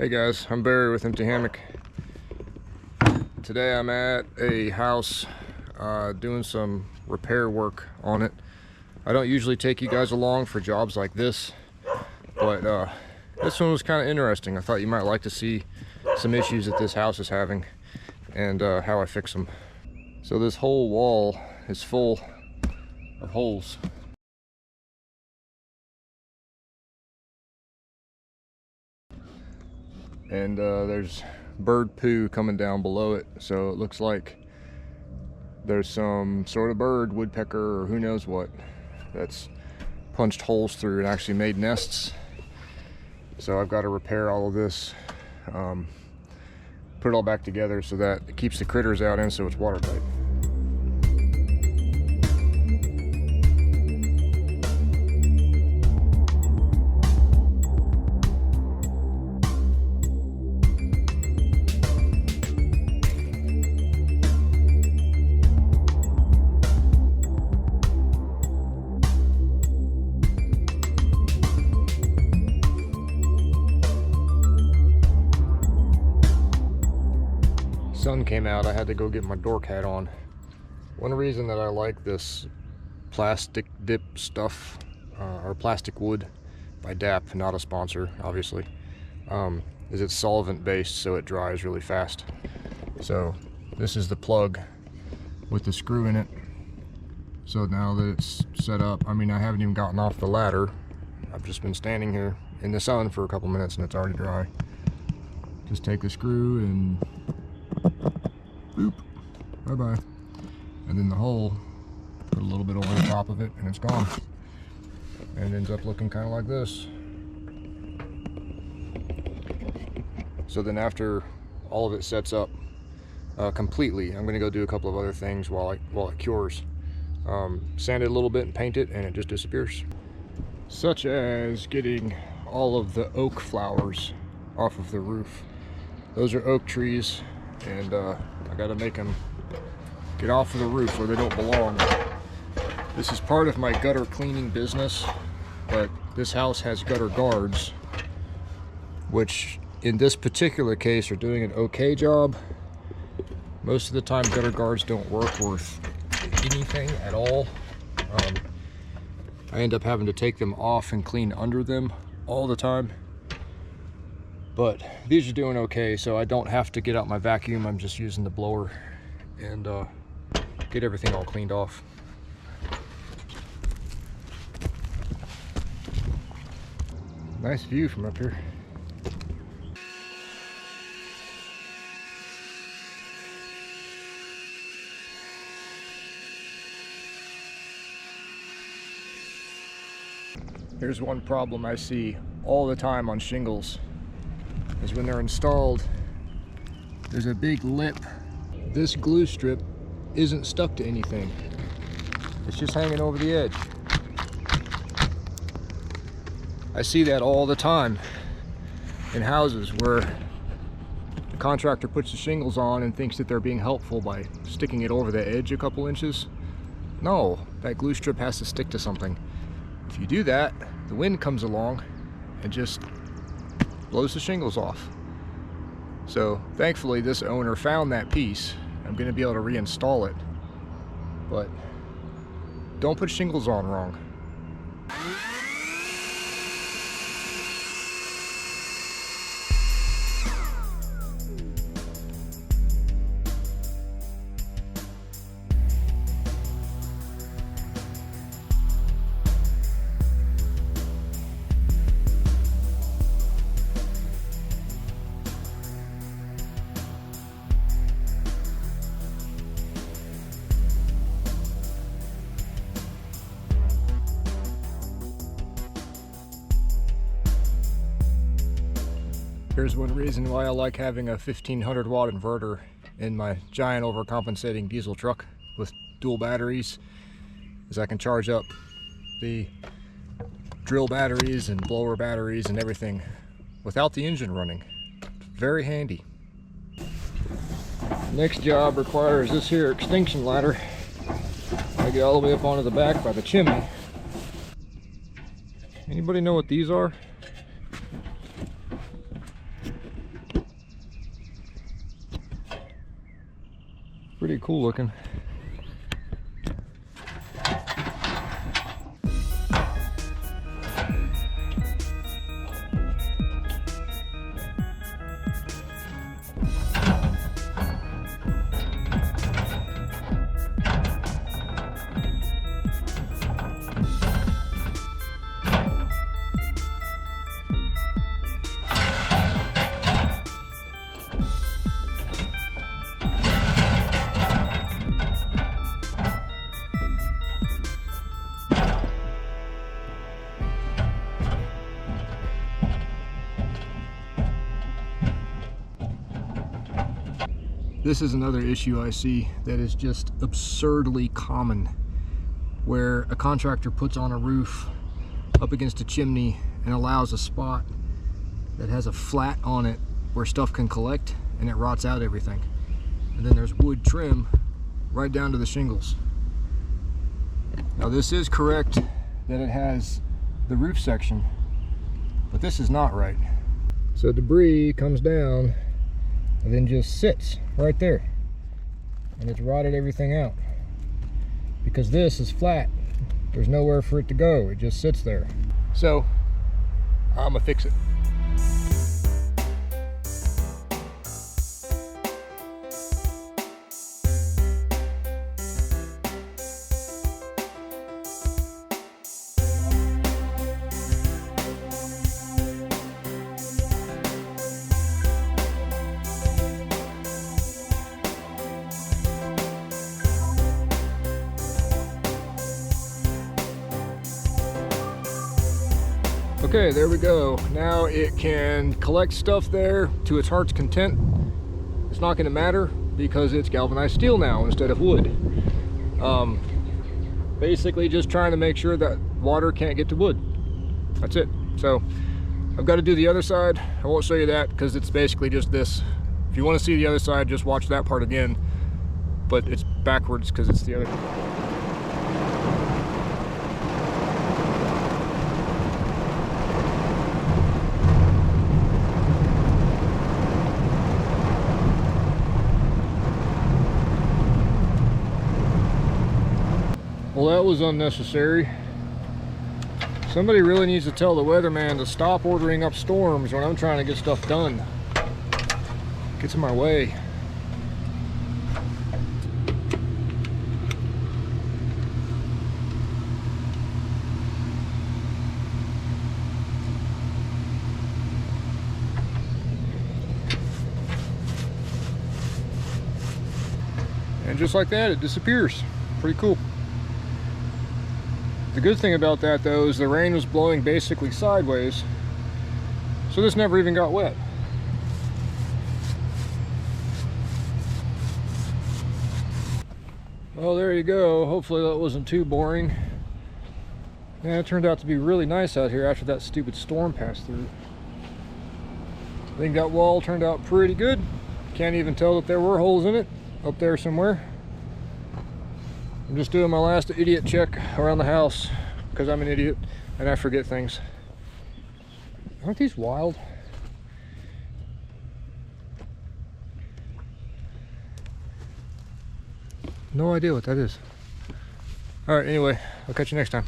Hey guys, I'm Barry with Empty Hammock. Today I'm at a house doing some repair work on it. I don't usually take you guys along for jobs like this, but this one was kind of interesting. I thought you might like to see some issues that this house is having and how I fix them. So this whole wall is full of holes. And there's bird poo coming down below it, so it looks like there's some sort of bird, woodpecker or who knows what, that's punched holes through and actually made nests. So I've got to repair all of this, put it all back together so that it keeps the critters out and so it's watertight. Sun came out, I had to go get my dork hat on. One reason that I like this plastic dip stuff, or plastic wood by DAP, not a sponsor obviously, is it's solvent based, so it dries really fast. So this is the plug with the screw in it. So now that it's set up, I mean, I haven't even gotten off the ladder. I've just been standing here in the sun for a couple minutes and it's already dry. Just take the screw and boop, bye-bye. And then the hole, put a little bit over the top of it and it's gone. And it ends up looking kind of like this. So then after all of it sets up completely, I'm gonna go do a couple of other things while it cures. Sand it a little bit and paint it and it just disappears. Such as getting all of the oak flowers off of the roof. Those are oak trees, and I gotta make them get off of the roof where they don't belong. This is part of my gutter cleaning business, but this house has gutter guards, which in this particular case are doing an okay job. Most of the time gutter guards don't work worth anything at all. I end up having to take them off and clean under them all the time. But these are doing okay, so I don't have to get out my vacuum. I'm just using the blower and get everything all cleaned off. Nice view from up here. Here's one problem I see all the time on shingles. Is when they're installed, there's a big lip. This glue strip isn't stuck to anything. It's just hanging over the edge. I see that all the time in houses where the contractor puts the shingles on and thinks that they're being helpful by sticking it over the edge a couple inches. No, that glue strip has to stick to something. If you do that, the wind comes along and just blows the shingles off. So thankfully this owner found that piece. I'm going to be able to reinstall it, but don't put shingles on wrong. Here's one reason why I like having a 1500 watt inverter in my giant overcompensating diesel truck with dual batteries, is I can charge up the drill batteries and blower batteries and everything without the engine running. Very handy. Next job requires this here extinction ladder. I get all the way up onto the back by the chimney. Anybody know what these are? cool looking. This is another issue I see that is just absurdly common, where a contractor puts on a roof up against a chimney and allows a spot that has a flat on it where stuff can collect, and it rots out everything. And then there's wood trim right down to the shingles. Now this is correct that it has the roof section, but this is not right. So debris comes down and then just sits right there, and it's rotted everything out because this is flat. There's nowhere for it to go. It just sits there. So I'm gonna fix it. Okay, there we go. Now it can collect stuff there to its heart's content. It's not going to matter because it's galvanized steel now instead of wood. Basically just trying to make sure that water can't get to wood. That's it. So I've got to do the other side. I won't show you that because it's basically just this. If you want to see the other side, just watch that part again. But it's backwards because it's the other. Well, that was unnecessary. Somebody really needs to tell the weatherman to stop ordering up storms when I'm trying to get stuff done. Gets in my way. And just like that, it disappears. Pretty cool. The good thing about that though is the rain was blowing basically sideways, so this never even got wet. Well, there you go. Hopefully that wasn't too boring. Yeah, it turned out to be really nice out here after that stupid storm passed through. I think that wall turned out pretty good. Can't even tell that there were holes in it up there somewhere. I'm just doing my last idiot check around the house because I'm an idiot and I forget things. Aren't these wild? No idea what that is. All right, anyway, I'll catch you next time.